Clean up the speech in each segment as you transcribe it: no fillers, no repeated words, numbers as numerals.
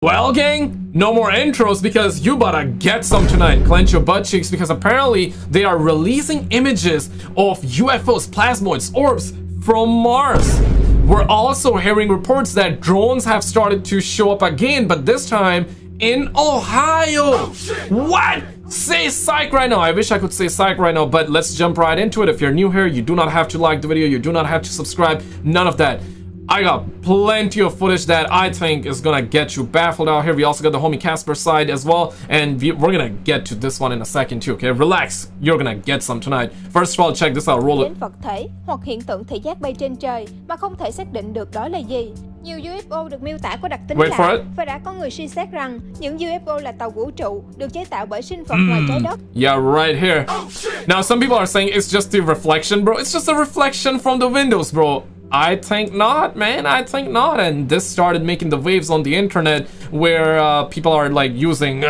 Well, gang, no more intros because you better get some tonight. Clench your butt cheeks because apparently they are releasing images of UFOs, plasmoids, orbs from Mars. We're also hearing reports that drones have started to show up again, but this time in Ohio. Oh, what? Say psych right now. I wish I could say psych right now, but let's jump right into it. If you're new here, you do not have to like the video, you do not have to subscribe, none of that. I got plenty of footage that I think is gonna get you baffled out here. We also got the homie Caspersight as well, and we're gonna get to this one in a second too, okay? Relax, you're gonna get some tonight. First of all, check this out, roll it. Vật thể hoặc hiện tượng thị giác bay trên trời mà không thể xác định được đó là gì. Nhiều UFO được miêu tả có đặc tính lạ và đã có người suy xét rằng những UFO là tàu vũ trụ được chế tạo bởi sinh vật ngoài trái đất. Yeah, right here. Now some people are saying it's just the reflection, bro. It's just a reflection from the windows, bro. I think not, man. I think not. And this started making the waves on the internet where people are like using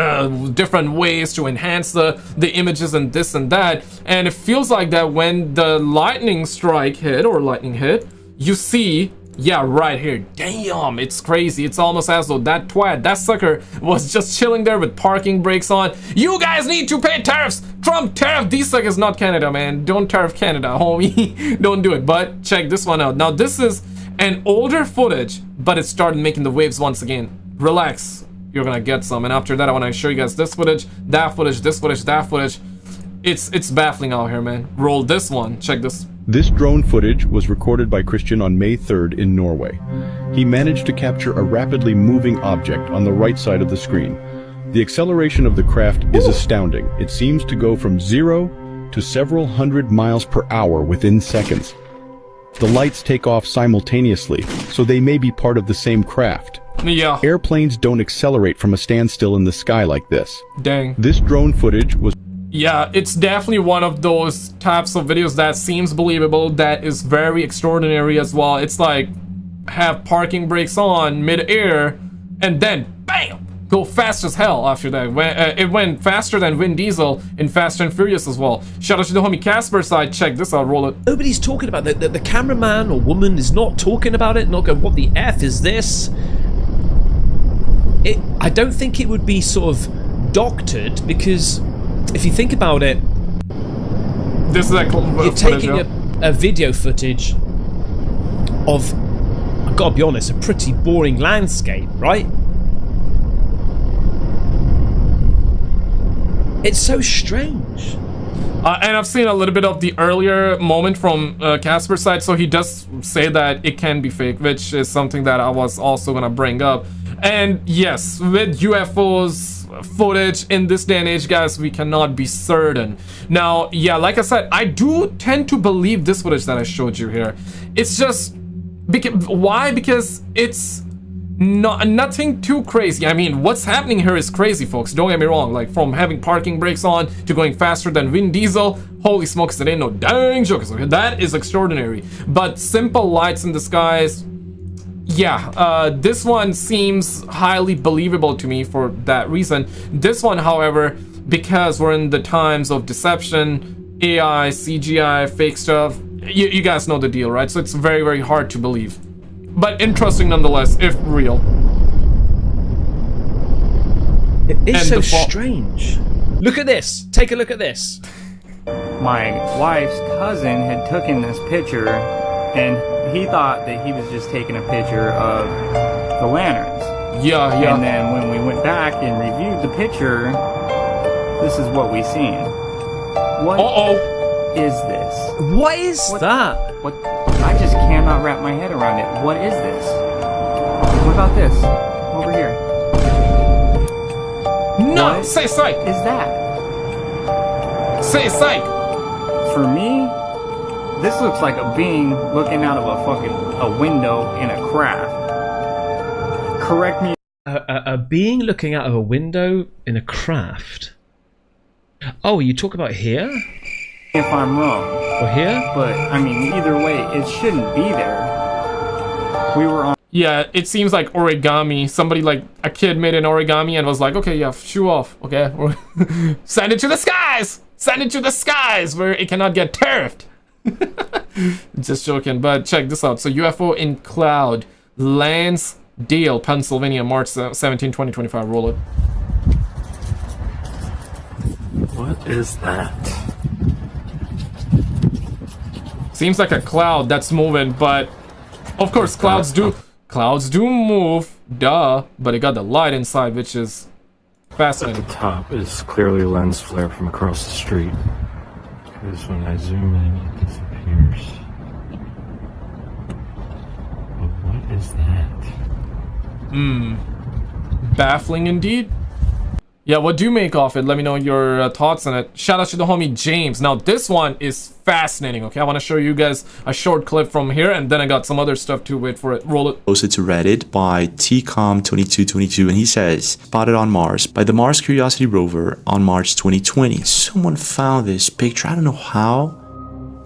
different ways to enhance the images and this and that. And it feels like that when the lightning hit, you see, yeah, right here. Damn, it's crazy. It's almost as though that twat, that sucker, was just chilling there with parking brakes on. You guys need to pay tariffs. Trump tariff these suckers, not Canada, man. Don't tariff Canada, homie. Don't do it. But check this one out. Now, this is an older footage, but it started making the waves once again. Relax. You're gonna get some. And after that, I want to show you guys this footage, that footage, this footage, that footage. It's baffling out here, man. Roll this one. Check this. This drone footage was recorded by Christian on May 3rd in Norway. He managed to capture a rapidly moving object on the right side of the screen. The acceleration of the craft is astounding. It seems to go from 0 to several hundred miles per hour within seconds. The lights take off simultaneously, so they may be part of the same craft. Yeah. Airplanes don't accelerate from a standstill in the sky like this. Dang. This drone footage was... Yeah, it's definitely one of those types of videos that seems believable, that is very extraordinary as well. It's like, have parking brakes on mid-air, and then, bam! Go fast as hell after that. It went faster than Vin Diesel in Fast and Furious as well. Shout out to the homie Caspersight. Check this out, roll it. Nobody's talking about it. The cameraman or woman is not talking about it, not going, what the F is this? I don't think it would be sort of doctored, because if you think about it, this is you're taking a video footage of, I've got to be honest, a pretty boring landscape, right? It's so strange. And I've seen a little bit of the earlier moment from Caspersight, so he does say that it can be fake, which is something that I was also gonna bring up. And yes, with UFOs footage in this day and age, guys, we cannot be certain. Now, yeah, like I said, I do tend to believe this footage that I showed you here. It's just why? Because it's nothing too crazy. I mean, what's happening here is crazy, folks. Don't get me wrong. Like, from having parking brakes on to going faster than Vin Diesel, holy smokes, that ain't no dang jokes. Okay, that is extraordinary. But simple lights in the skies, yeah, this one seems highly believable to me for that reason. This one, however, because we're in the times of deception, AI, CGI, fake stuff, you guys know the deal, right? So it's very, very hard to believe. But interesting nonetheless, if real. It is so strange. Look at this. Take a look at this. My wife's cousin had taken this picture, and he thought that he was just taking a picture of the lanterns. Yeah. And then when we went back and reviewed the picture, this is what we seen. What is this? What is that? What? I just cannot wrap my head around it. What is this? What about this? Over here. No, what say psych. Is that? Say psych. For me, this looks like a being looking out of a window in a craft. Correct me. A being looking out of a window in a craft. Oh, you talk about here? If I'm wrong. Or here? But, I mean, either way, it shouldn't be there. We were on... Yeah, it seems like origami. Somebody, like, a kid made an origami and was like, okay, yeah, shoe off, okay? Send it to the skies! Send it to the skies where it cannot get tariffed! Just joking, but check this out. So UFO in cloud lands Dale, Pennsylvania, March 17, 2025. Roll it. What is that? Seems like a cloud that's moving, but of course clouds do move, duh, but it got the light inside, which is fascinating. At the top is clearly a lens flare from across the street. Because when I zoom in, it disappears. But what is that? Baffling indeed. Yeah, what do you make of it? Let me know your thoughts on it. Shout out to the homie James. Now, this one is fascinating, okay? I want to show you guys a short clip from here, and then I got some other stuff to wait for it. Roll it. Posted to Reddit by 𝗧𝗏𝗵𝗶𝗿𝗀, and he says, spotted on Mars by the Mars Curiosity rover on March 2020. Someone found this picture. I don't know how,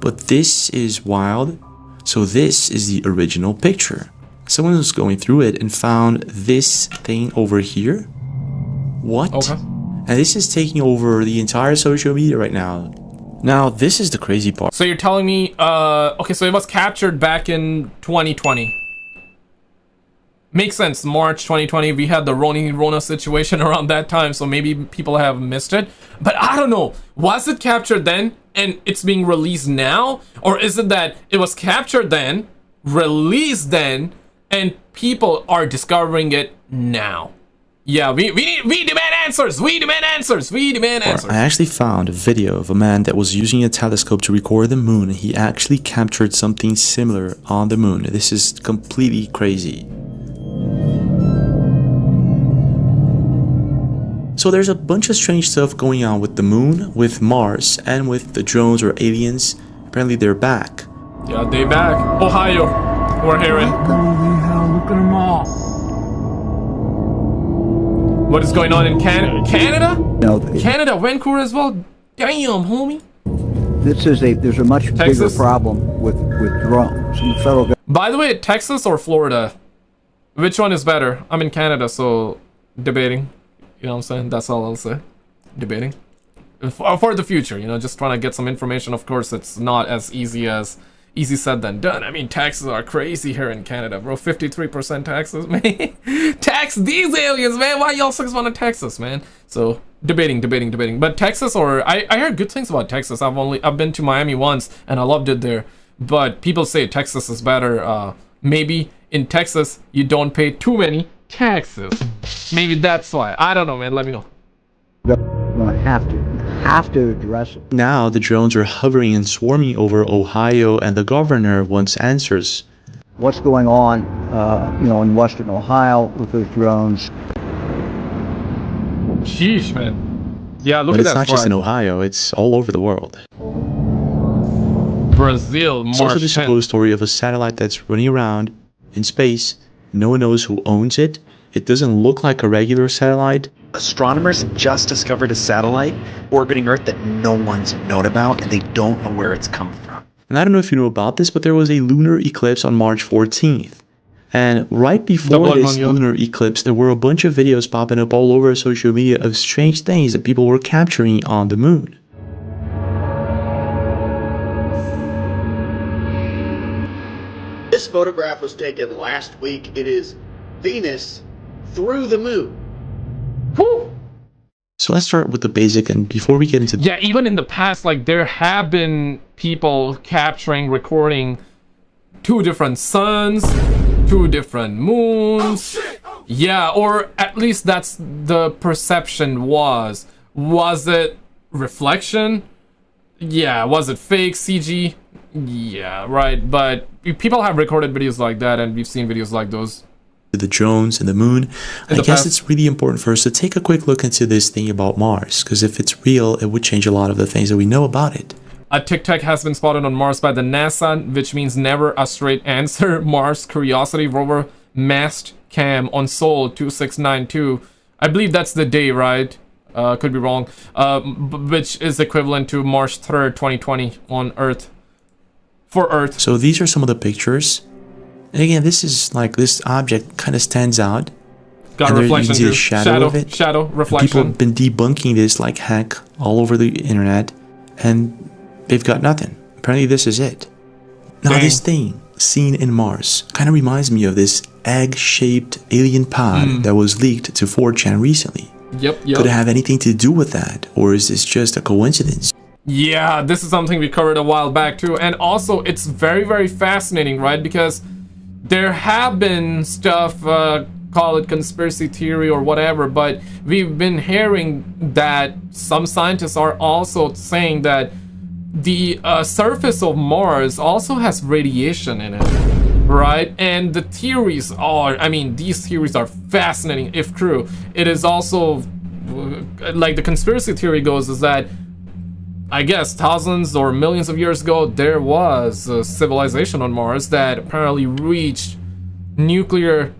but this is wild. So this is the original picture. Someone was going through it and found this thing over here. What? Okay. And this is taking over the entire social media right now. Now, this is the crazy part. So you're telling me, okay, so it was captured back in 2020. Makes sense. March 2020, we had the Rona situation around that time, so maybe people have missed it. But I don't know. Was it captured then and it's being released now? Or is it that it was captured then, released then, and people are discovering it now? Yeah, we demand answers. We demand answers. We demand answers. I actually found a video of a man that was using a telescope to record the moon. He actually captured something similar on the moon. This is completely crazy. So there's a bunch of strange stuff going on with the moon, with Mars, and with the drones or aliens. Apparently they're back. Yeah, they back. Ohio, we're hearing. Holy hell, look at them all. What is going on in Canada? No, Canada, Vancouver as well. Damn, homie. There's a much bigger problem with drones. And the federal government. By the way, Texas or Florida? Which one is better? I'm in Canada, so debating. You know what I'm saying? That's all I'll say. Debating. For the future, you know, just trying to get some information. Of course, it's not as easy said than done. I mean, taxes are crazy here in Canada, bro. 53% taxes, man. Tax these aliens, man. Why y'all sucks want to tax us, man? So debating. But Texas, or I heard good things about Texas. I've been to Miami once and I loved it there. But people say Texas is better. Maybe in Texas you don't pay too many taxes. Maybe that's why. I don't know, man. Let me know. Going to have to address it. Now the drones are hovering and swarming over Ohio, and the governor wants answers. What's going on, in western Ohio with those drones? Sheesh, man. Yeah, look but at that. It's not just in Ohio; it's all over the world. Brazil, March 10th. It's also the supposed story of a satellite that's running around in space. No one knows who owns it. It doesn't look like a regular satellite. Astronomers just discovered a satellite orbiting Earth that no one's known about, and they don't know where it's come from. And I don't know if you know about this, but there was a lunar eclipse on March 14th. And right before this lunar eclipse, there were a bunch of videos popping up all over social media of strange things that people were capturing on the moon. This photograph was taken last week. It is Venus through the moon. Woo! So let's start with the basic, and before we get into... Yeah, even in the past, like, there have been people capturing, recording 2 different suns, 2 different moons. Yeah, or at least that's the perception was. Was it reflection? Yeah. Was it fake CG? Yeah, right. But people have recorded videos like that, and we've seen videos like those. The drones and the moon. I guess it's really important for us to take a quick look into this thing about Mars, because if it's real, it would change a lot of the things that we know about it. A Tic Tac has been spotted on Mars by the NASA, which means never a straight answer. Mars Curiosity rover mast cam on Sol 2692. I believe that's the day, right? Could be wrong. Which is equivalent to March 3rd, 2020 on Earth. For Earth. So these are some of the pictures. And again, this is like, this object kind of stands out. Got a reflection you can see the shadow of it. Shadow, reflection. And people have been debunking this like heck all over the internet, and they've got nothing. Apparently this is it. Now this thing, seen in Mars kind of reminds me of this egg-shaped alien pod that was leaked to 4chan recently. Yep. Could it have anything to do with that, or is this just a coincidence? Yeah, this is something we covered a while back too, and also it's very, very fascinating, right? Because there have been stuff, call it conspiracy theory or whatever, but we've been hearing that some scientists are also saying that the surface of Mars also has radiation in it, right? And the theories are, I mean, these theories are fascinating if true. It is also, like the conspiracy theory goes, is that I guess thousands or millions of years ago, there was a civilization on Mars that apparently reached nuclear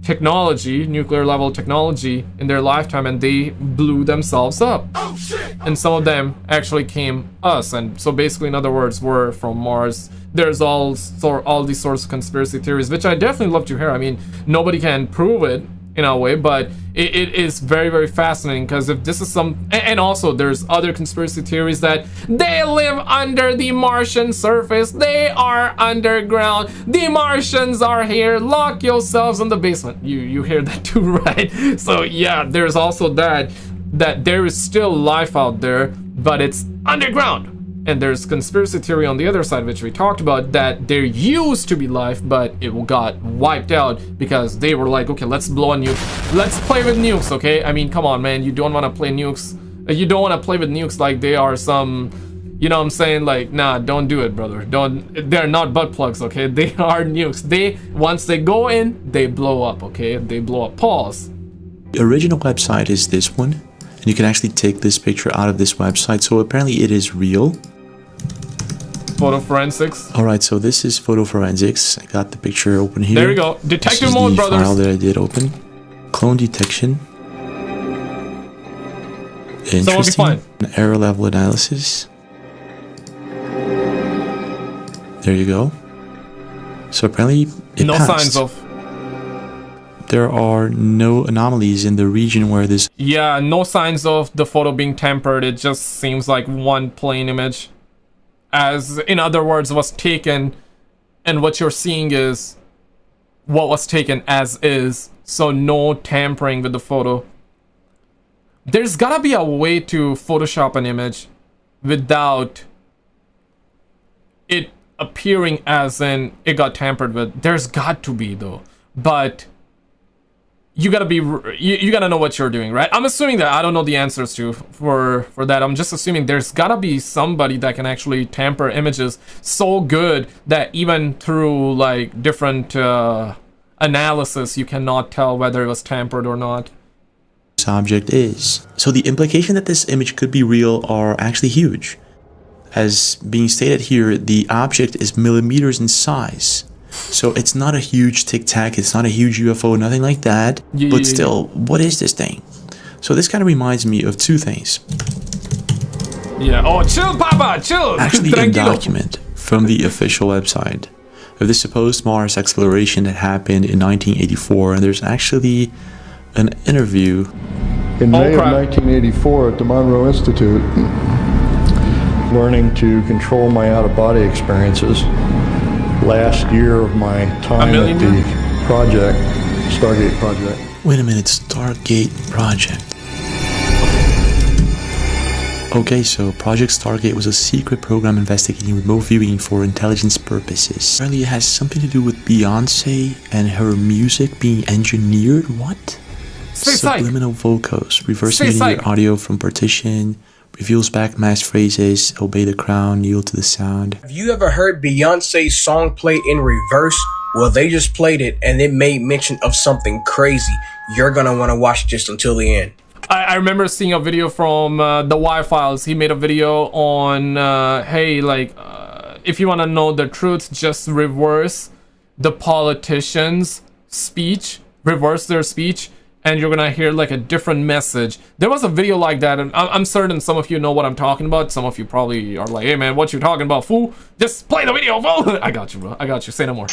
level technology in their lifetime, and they blew themselves up. Oh, shit. And some of them actually came us, and so basically, in other words, we're from Mars. There's all these sorts of conspiracy theories, which I definitely love to hear. I mean, nobody can prove it in a way, but it is very, very fascinating, because if this is some, and also there's other conspiracy theories that they live under the Martian surface, they are underground, the Martians are here, lock yourselves in the basement. You hear that too, right? So yeah, there's also that there is still life out there, but it's underground. And there's conspiracy theory on the other side, which we talked about, that there used to be life, but it got wiped out because they were like, okay, let's blow a nuke. Let's play with nukes, okay? I mean, come on, man. You don't want to play nukes. You don't want to play with nukes like they are some, you know what I'm saying? Like, nah, don't do it, brother. They're not butt plugs, okay? They are nukes. Once they go in, they blow up, okay? They blow up. Pause. The original website is this one. And you can actually take this picture out of this website. So apparently it is real. Photo forensics. Alright, so this is photo forensics. I got the picture open here. There we go. Detective mode, brothers. File that I did open. Clone detection. Interesting. So we'll be fine. Error level analysis. There you go. So apparently it no passed. signs of. There are no anomalies in the region where this. Yeah, no signs of the photo being tampered. It just seems like one plain image. As in other words, was taken, and what you're seeing is what was taken as is, so no tampering with the photo. There's gotta be a way to Photoshop an image without it appearing as in it got tampered with. There's got to be though, but you gotta be, you gotta know what you're doing, right? I'm assuming that I don't know the answers to for that. I'm just assuming there's gotta be somebody that can actually tamper images so good that even through like different analysis, you cannot tell whether it was tampered or not. This object is. So the implication that this image could be real are actually huge. As being stated here, the object is millimeters in size. So it's not a huge tic tac, it's not a huge UFO, nothing like that. But still, what is this thing? So this kind of reminds me of two things. Yeah, oh, chill, Papa, chill. Actually, a document from the official website of the supposed Mars exploration that happened in 1984, and there's actually an interview. In May of 1984 at the Monroe Institute, learning to control my out-of-body experiences. Last year of my time at the project, Stargate project. Wait a minute, Stargate project. Okay, so Project Stargate was a secret program investigating remote viewing for intelligence purposes. Apparently it has something to do with Beyonce and her music being engineered. What? Subliminal vocals, reverse engineer audio from partition, reveals back mass phrases, obey the crown, yield to the sound. Have you ever heard Beyonce's song play in reverse? Well, they just played it and it made mention of something crazy. You're gonna want to watch this until the end. I remember seeing a video from the Y-Files. He made a video on, hey, like, if you want to know the truth, just reverse the politicians' speech, reverse their speech, and you're gonna hear like a different message. There was a video like that, and I'm certain some of you know what I'm talking about. Some of you probably are like, hey man, what you talking about, fool? Just play the video, fool. I got you, bro. I got you. Say no more.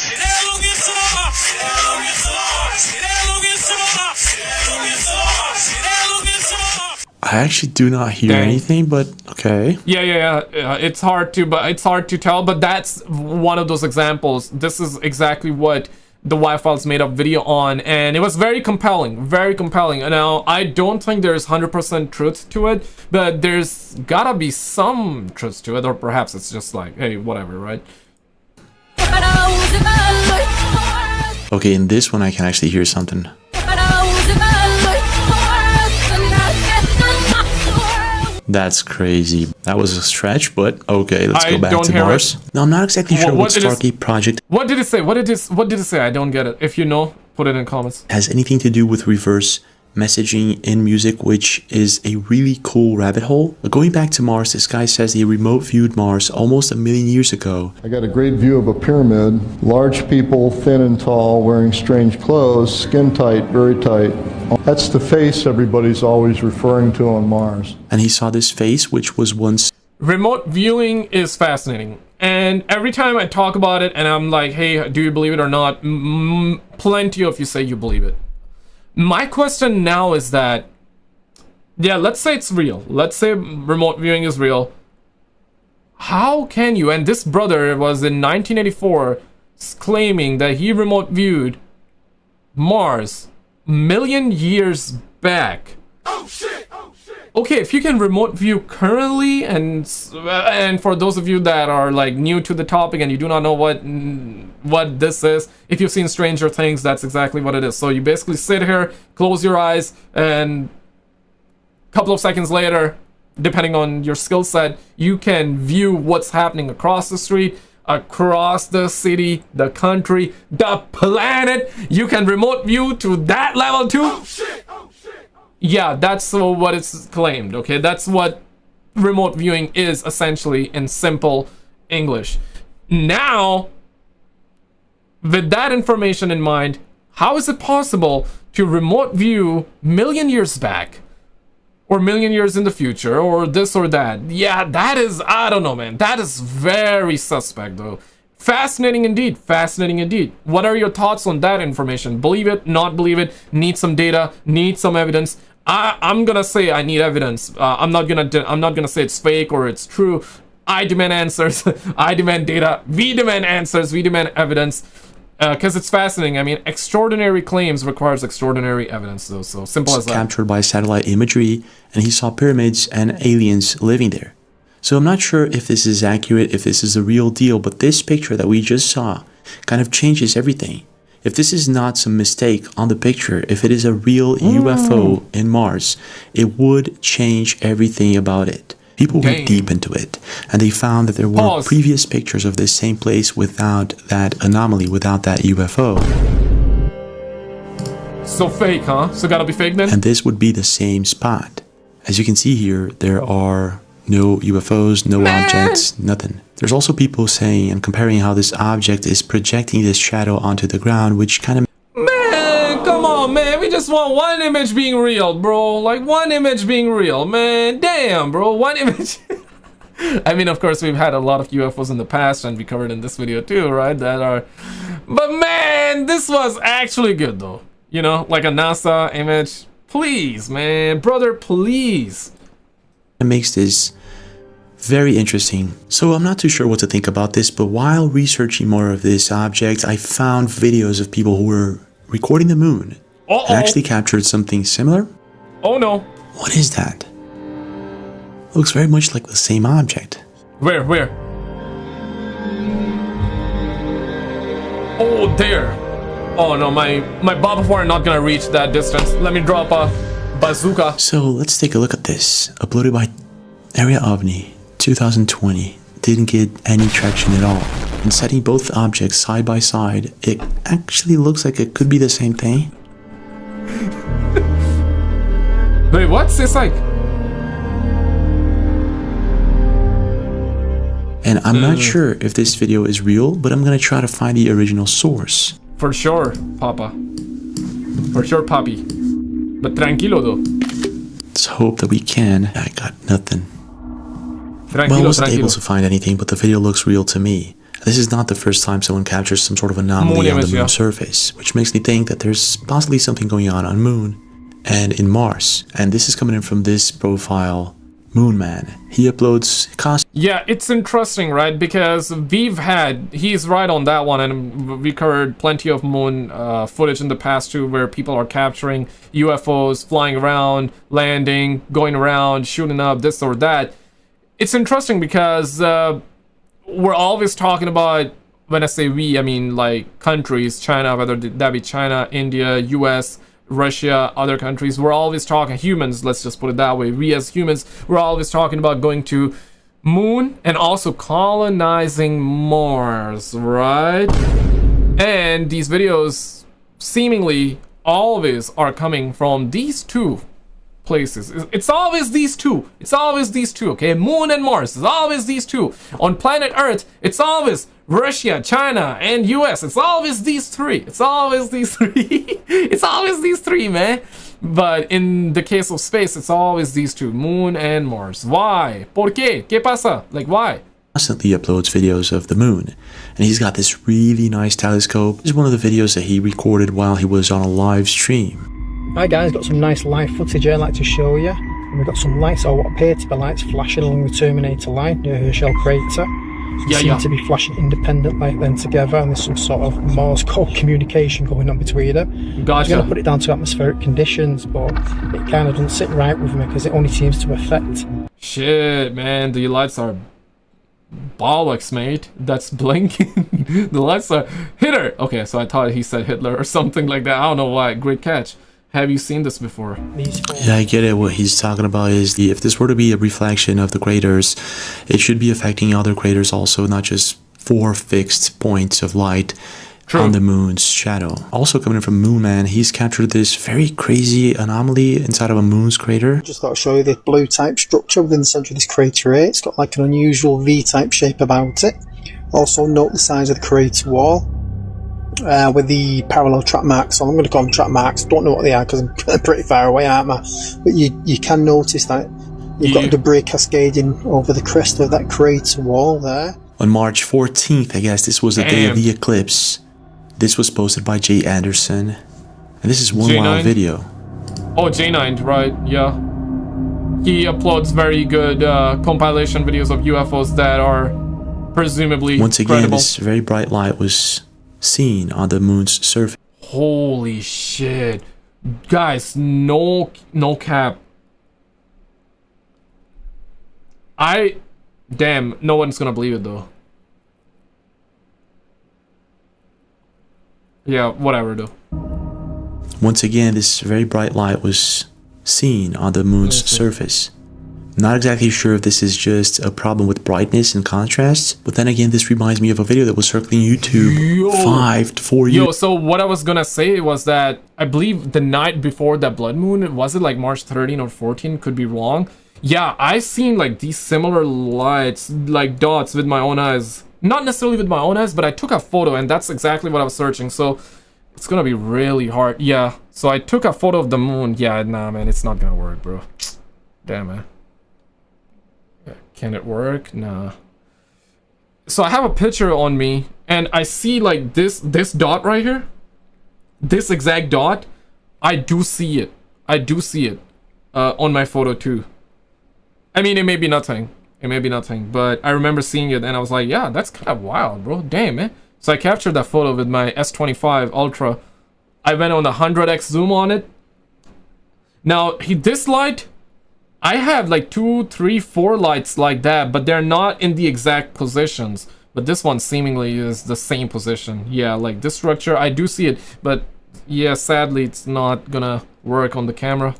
I actually do not hear anything, but okay. Yeah. It's hard to tell, but that's one of those examples. This is exactly what the Y-Files made a video on, and it was very compelling. Now, I don't think there's 100% truth to it, but there's gotta be some truth to it, or perhaps it's just like, hey, whatever, right? Okay, in this one I can actually hear something. That's crazy. That was a stretch, but okay, let's go back to Mars. Now, I'm not exactly sure what Stargate project... What did it say? What did it say? I don't get it. If you know, put it in comments. Has anything to do with reverse messaging in music, which is a really cool rabbit hole. But going back to Mars, this guy says he remote viewed Mars almost 1 million years ago. I got a great view of a pyramid. Large people, thin and tall, wearing strange clothes, skin tight, very tight. That's the face everybody's always referring to on Mars. And he saw this face, which was once... Remote viewing is fascinating. And every time I talk about it and I'm like, hey, do you believe it or not? Plenty of you say you believe it. My question now is that, yeah, let's say it's real. Let's say remote viewing is real. How can you, and this brother was in 1984 claiming that he remote viewed Mars 1 million years back. Oh shit! Okay, if you can remote view currently, and for those of you that are like new to the topic and you do not know what this is, if you've seen Stranger Things, that's exactly what it is. So you basically sit here, close your eyes, and a couple of seconds later, depending on your skill set, you can view what's happening across the street, across the city, the country, the planet. You can remote view to that level too. Oh shit! Oh shit! Yeah, that's what it's claimed, okay? That's what remote viewing is, essentially, in simple English. Now, with that information in mind, how is it possible to remote view 1 million years back? Or 1 million years in the future, or this or that? Yeah, that is, I don't know, man. That is very suspect, though. Fascinating indeed, fascinating indeed. What are your thoughts on that information? Believe it, not believe it, need some data, need some evidence. I'm gonna say I need evidence. I'm not gonna say it's fake or it's true. I demand answers. I demand data. We demand answers. We demand evidence. Because it's fascinating. I mean, extraordinary claims requires extraordinary evidence, though. So simple as that. Captured by satellite imagery, and he saw pyramids and aliens living there. So I'm not sure if this is accurate, if this is the real deal, but this picture that we just saw kind of changes everything. If this is not some mistake on the picture, if it is a real UFO in Mars, it would change everything about it. People went deep into it, and they found that there were previous pictures of this same place without that anomaly, without that UFO. So fake, huh? So gotta be fake then? And this would be the same spot. As you can see here, there are no UFOs, no objects, nothing. There's also people saying and comparing how this object is projecting this shadow onto the ground, which kind of... Man, come on, man. We just want one image being real, bro. Like, one image being real, man. Damn, bro. One image... I mean, of course, we've had a lot of UFOs in the past, and we covered in this video too, right? That are... But, man, this was actually good, though. You know, like a NASA image. Please, man. Brother, please. It makes this very interesting. So I'm not too sure what to think about this, but while researching more of this object, I found videos of people who were recording the moon and actually captured something similar. Oh no. What is that? Looks very much like the same object. Where? Oh, there. Oh no, my bobber are not gonna reach that distance. Let me drop a bazooka. So let's take a look at this. Uploaded by Area OVNI 2020. Didn't get any traction at all. And setting both objects side by side, it actually looks like it could be the same thing. Wait, what's this like? And I'm not sure if this video is real, but I'm gonna try to find the original source. For sure, Papa. For sure, Papi. But tranquilo, though. Let's hope that we can. I got nothing. Tranquilo, well, I wasn't able to find anything, but the video looks real to me. This is not the first time someone captures some sort of anomaly on the moon's surface, which makes me think that there's possibly something going on moon and in Mars. And this is coming in from this profile, Moon Man. He uploads constantly. Yeah, it's interesting, right? Because he's right on that one, and we covered plenty of moon footage in the past too, where people are capturing UFOs, flying around, landing, going around, shooting up, this or that. It's interesting because we're always talking about, when I say we, I mean like countries, China, whether that be China, India, US, Russia, other countries. We're always talking, humans, let's just put it that way. We as humans, we're always talking about going to moon and also colonizing Mars, right? And these videos seemingly always are coming from these two places. It's always these two. It's always these two, okay? Moon and Mars. It's always these two. On planet Earth, it's always Russia, China, and US. It's always these three. It's always these three. It's always these three, man. But in the case of space, it's always these two, Moon and Mars. Why? ¿Por qué? ¿Qué pasa? Like, why? Constantly uploads videos of the moon, and he's got this really nice telescope. This is one of the videos that he recorded while he was on a live stream. Hi guys, got some nice live footage here I'd like to show you. And we've got some lights, or what appear to be lights, flashing along the Terminator line near 𝗧𝗢𝗵𝗏𝗽 crater. They seem to be flashing independently then together, and there's some sort of Morse code communication going on between them. Gotcha. I'm going to put it down to atmospheric conditions, but it kind of doesn't sit right with me because it only seems to affect. Shit, man, the lights are bollocks, mate. That's blinking. The lights are Hitler. Okay, so I thought he said Hitler or something like that. I don't know why. Great catch. Have you seen this before? Yeah, I get it. What he's talking about is if this were to be a reflection of the craters, it should be affecting other craters also, not just 4 fixed points of light on the moon's shadow. Also coming in from Moon Man, he's captured this very crazy anomaly inside of a moon's crater. Just thought I'd show you the blue type structure within the centre of this crater here. It's got like an unusual V-type shape about it. Also note the size of the crater wall. With the parallel track marks, so I'm going to call them track marks. Don't know what they are because I'm pretty far away, aren't I? But you can notice that you've got debris cascading over the crest of that crater wall there. On March 14th, I guess this was the day of the eclipse. This was posted by Jay Anderson, and this is one wild video. Oh, J9, right? Yeah. He uploads very good compilation videos of UFOs that are presumably once again credible. This very bright light was seen on the moon's surface. Holy shit, guys, no cap. Damn, no one's gonna believe it though. Yeah, whatever though. Once again, this very bright light was seen on the moon's surface. Not exactly sure if this is just a problem with brightness and contrast, but then again, this reminds me of a video that was circling YouTube 5 to 4 years. Yo, so what I was gonna say was that I believe the night before that blood moon, was it like March 13 or 14? Could be wrong. Yeah, I seen like these similar lights, like dots with my own eyes. Not necessarily with my own eyes, but I took a photo and that's exactly what I was searching. So it's gonna be really hard. Yeah, so I took a photo of the moon. Yeah, nah, man, it's not gonna work, bro. Damn, man. Can it work? Nah. So I have a picture on me and I see like this dot right here. This exact dot. I do see it. I do see it on my photo too. I mean, it may be nothing. It may be nothing, but I remember seeing it and I was like, yeah, that's kind of wild, bro. Damn, man. So I captured that photo with my S25 Ultra. I went on the 100x zoom on it. Now, this light, I have like 2, 3, 4 lights like that, but they're not in the exact positions. But this one seemingly is the same position. Yeah, like this structure, I do see it, but yeah, sadly, it's not gonna work on the camera.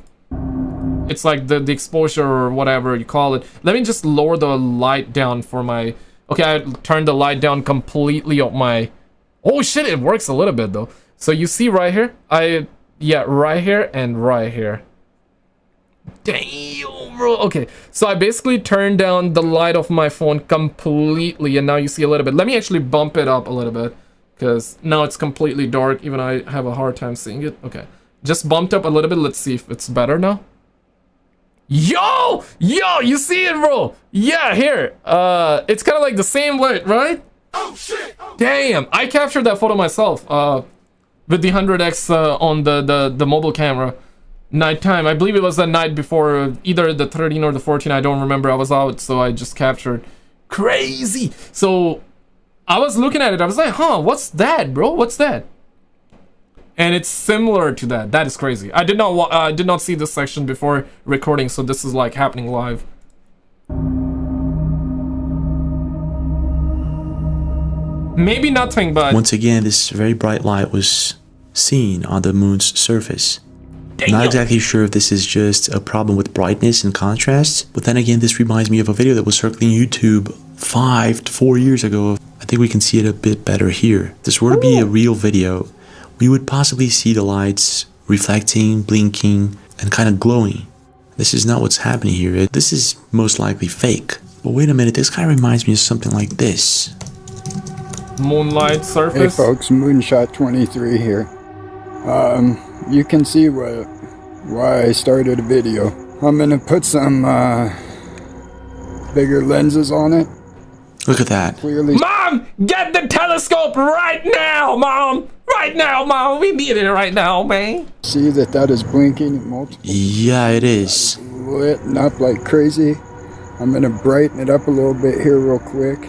It's like the exposure or whatever you call it. Let me just lower the light down for my... Okay, I turned the light down completely on my... Oh shit, it works a little bit though. So you see right here? Yeah, right here and right here. Damn, bro. Okay, so I basically turned down the light of my phone completely and now you see a little bit. Let me actually bump it up a little bit because now it's completely dark. Even I have a hard time seeing it. Okay, just bumped up a little bit. Let's see if it's better now. Yo, you see it, bro? Yeah, here. It's kind of like the same light, right? Oh shit! Damn, I captured that photo myself with the 100x on the mobile camera. nighttime. I believe it was the night before either the 13 or the 14. I don't remember. I was out, so I just captured. Crazy. So I was looking at it. I was like, huh, what's that, bro? What's that? And it's similar to that. That is crazy. I did not see this section before recording, so this is like happening live. Maybe nothing, but once again, this very bright light was seen on the moon's surface. Damn. Not exactly sure if this is just a problem with brightness and contrast, but then again, this reminds me of a video that was circling YouTube 5 to 4 years ago. I think we can see it a bit better here. If this were to be a real video, we would possibly see the lights reflecting, blinking, and kind of glowing. This is not what's happening here. This is most likely fake. But wait a minute, this kind of reminds me of something like this. Moonlight surface. Hey folks, Moonshot 23 here. You can see why I started a video. I'm gonna put some bigger lenses on it. Look at that. Clearly. Mom, get the telescope right now, Mom! Right now, Mom! We need it right now, man! See that is blinking at multiple. Yeah, it is. Lit up like crazy. I'm gonna brighten it up a little bit here real quick.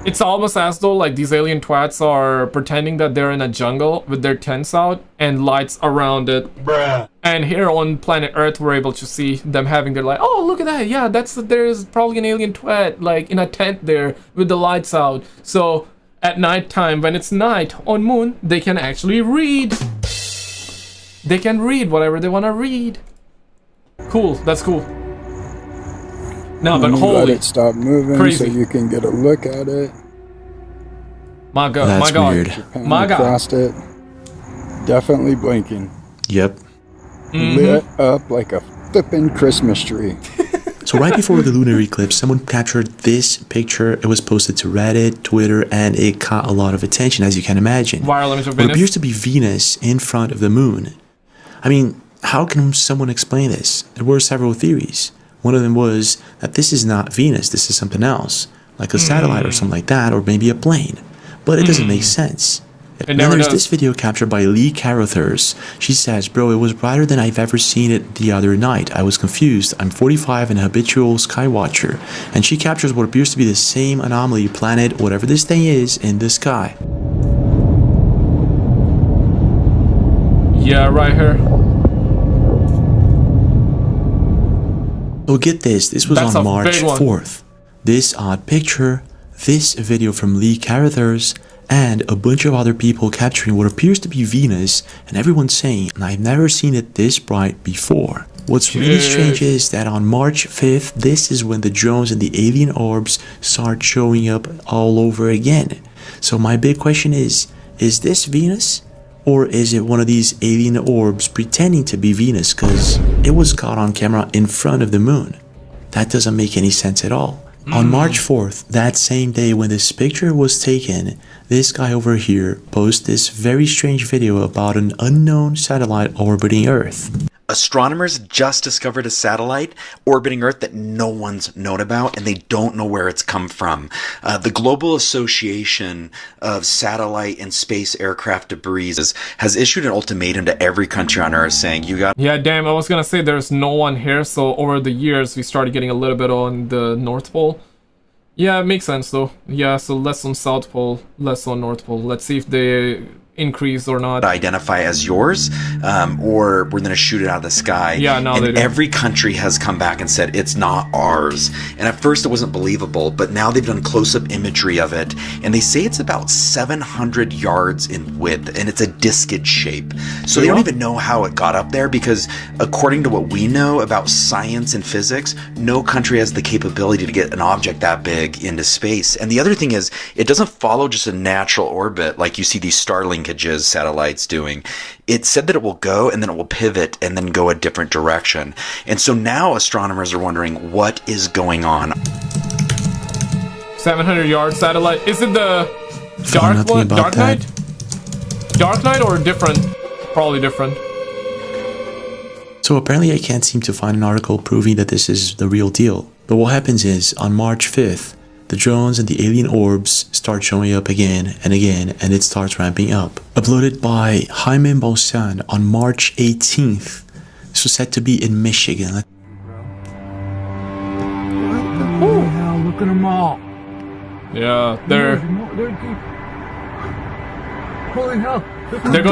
It's almost as though like these alien twats are pretending that they're in a jungle with their tents out and lights around it. Bruh. And here on planet Earth, we're able to see them having their light. Oh, look at that! Yeah, there's probably an alien twat like in a tent there with the lights out. So at nighttime, when it's night on Moon, they can actually read. They can read whatever they want to read. Cool. That's cool. No, but holy, let it stop moving crazy. So you can get a look at it. My God, that's my God, weird. my God. Across it, definitely blinking. Yep. Lit up like a flippin' Christmas tree. So right before the lunar eclipse, someone captured this picture. It was posted to Reddit, Twitter, and it caught a lot of attention, as you can imagine. Viral image of What Venus. appears to be Venus in front of the moon. I mean, how can someone explain this? There were several theories. One of them was that this is not Venus, this is something else, like a satellite or something like that, or maybe a plane. But it doesn't make sense. And then there's this video captured by 𝗧𝗥𝗔𝗭𝗬. She says, bro, it was brighter than I've ever seen it the other night. I was confused. I'm 45 and a habitual sky watcher. And she captures what appears to be the same anomaly planet, whatever this thing is, in the sky. Yeah, right here. So get this, this was on March 4th. This odd picture, this video from 𝗧𝗥𝗔𝗭𝗬, and a bunch of other people capturing what appears to be Venus, and everyone's saying, I've never seen it this bright before. What's really strange is that on March 5th, this is when the drones and the alien orbs start showing up all over again. So my big question is this Venus? Or is it one of these alien orbs pretending to be Venus because it was caught on camera in front of the moon? That doesn't make any sense at all. On March 4th, that same day when this picture was taken, this guy over here posted this very strange video about an unknown satellite orbiting Earth. Astronomers just discovered a satellite orbiting Earth that no one's known about, and they don't know where it's come from. The Global Association of Satellite and Space Aircraft Debris has issued an ultimatum to every country on Earth saying, you got... Yeah, damn, I was gonna say there's no one here, so over the years we started getting a little bit on the North Pole. Yeah, it makes sense though. Yeah, so less on South Pole, less on North Pole. Let's see if they increase or not. Identify as yours, or we're gonna shoot it out of the sky. Yeah, no, and they do. Every country has come back and said it's not ours. And at first it wasn't believable, but now they've done close-up imagery of it, and they say it's about 700 yards in width, and it's a disced shape. So they don't even know how it got up there, because according to what we know about science and physics, no country has the capability to get an object that big into space. And the other thing is, it doesn't follow just a natural orbit like you see these Starlink satellites doing. It said that it will go and then it will pivot and then go a different direction. And so now astronomers are wondering what is going on. 700-yard satellite. Is it the dark one? Dark Knight? Dark Knight or different? Probably different. So apparently I can't seem to find an article proving that this is the real deal. But what happens is, on March 5th, the drones and the alien orbs start showing up again and again, and it starts ramping up. Uploaded by 𝗶𝗵𝗶𝗽 on March 18th, This was said to be in Michigan. Oh, hell, look at them all. Yeah, they're holy hell. They're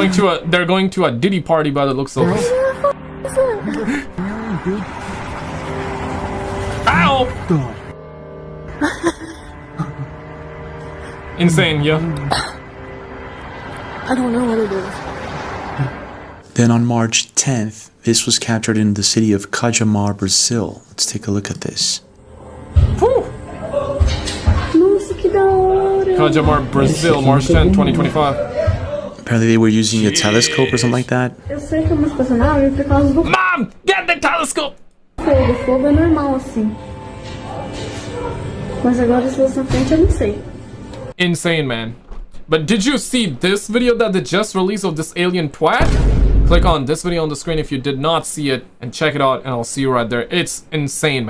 going to a Diddy party by the looks of it. Ow! Insane, yeah. I don't know what it is. Then on March 10th, this was captured in the city of 𝗧𝗫𝗵𝗲𝗄, Brazil. Let's take a look at this. 𝗧𝗫𝗵𝗲𝗄, Brazil, March 10, 2025. Apparently they were using a telescope or something like that. Mom, get the telescope! Fogo é normal assim. Mas agora se você frente eu não sei. Insane, man. But did you see this video that they just released of this alien twat? Click on this video on the screen if you did not see it and check it out, and I'll see you right there. It's insane, man.